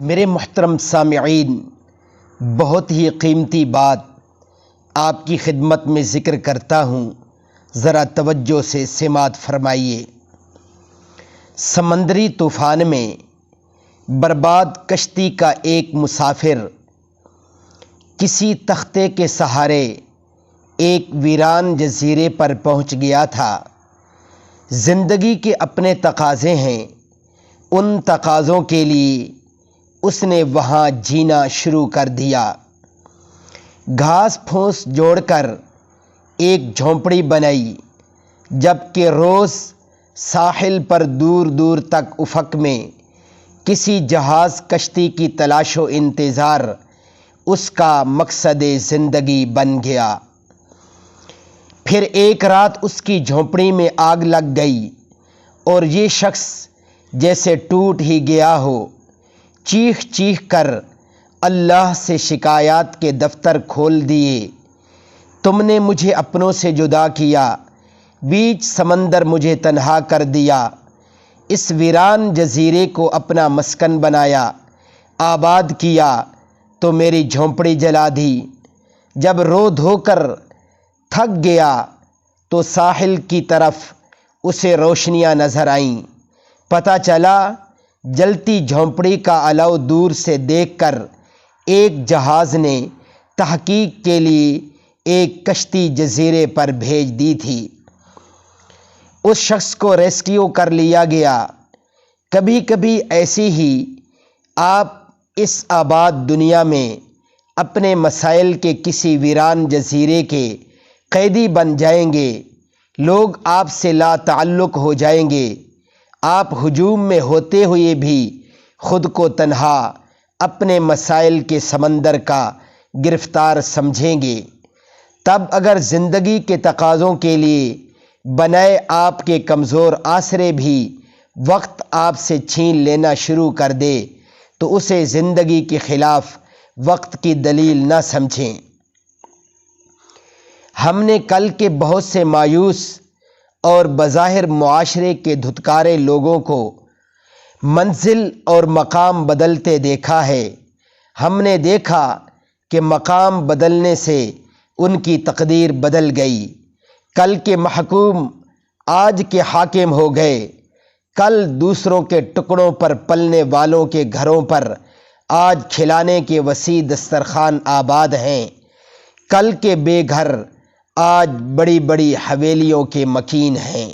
میرے محترم سامعین، بہت ہی قیمتی بات آپ کی خدمت میں ذکر کرتا ہوں، ذرا توجہ سے سماعت فرمائیے۔ سمندری طوفان میں برباد کشتی کا ایک مسافر کسی تختے کے سہارے ایک ویران جزیرے پر پہنچ گیا تھا۔ زندگی کے اپنے تقاضے ہیں، ان تقاضوں کے لیے اس نے وہاں جینا شروع کر دیا۔ گھاس پھوس جوڑ کر ایک جھونپڑی بنائی، جبکہ روز ساحل پر دور دور تک افق میں کسی جہاز کشتی کی تلاش و انتظار اس کا مقصد زندگی بن گیا۔ پھر ایک رات اس کی جھونپڑی میں آگ لگ گئی اور یہ شخص جیسے ٹوٹ ہی گیا ہو، چیخ چیخ کر اللہ سے شکایات کے دفتر کھول دیے۔ تم نے مجھے اپنوں سے جدا کیا، بیچ سمندر مجھے تنہا کر دیا، اس ویران جزیرے کو اپنا مسکن بنایا، آباد کیا تو میری جھونپڑی جلا دی۔ جب رو دھو کر تھک گیا تو ساحل کی طرف اسے روشنیاں نظر آئیں۔ پتہ چلا جلتی جھونپڑی کا علو دور سے دیکھ کر ایک جہاز نے تحقیق کے لیے ایک کشتی جزیرے پر بھیج دی تھی۔ اس شخص کو ریسکیو کر لیا گیا۔ کبھی کبھی ایسی ہی آپ اس آباد دنیا میں اپنے مسائل کے کسی ویران جزیرے کے قیدی بن جائیں گے۔ لوگ آپ سے لا تعلق ہو جائیں گے۔ آپ ہجوم میں ہوتے ہوئے بھی خود کو تنہا اپنے مسائل کے سمندر کا گرفتار سمجھیں گے۔ تب اگر زندگی کے تقاضوں کے لیے بنائے آپ کے کمزور آسرے بھی وقت آپ سے چھین لینا شروع کر دے تو اسے زندگی کے خلاف وقت کی دلیل نہ سمجھیں۔ ہم نے کل کے بہت سے مایوس اور بظاہر معاشرے کے دھتکارے لوگوں کو منزل اور مقام بدلتے دیکھا ہے۔ ہم نے دیکھا کہ مقام بدلنے سے ان کی تقدیر بدل گئی۔ کل کے محکوم آج کے حاکم ہو گئے۔ کل دوسروں کے ٹکڑوں پر پلنے والوں کے گھروں پر آج کھلانے کے وسیع دسترخوان آباد ہیں۔ کل کے بے گھر آج بڑی بڑی حویلیوں کے مکین ہیں۔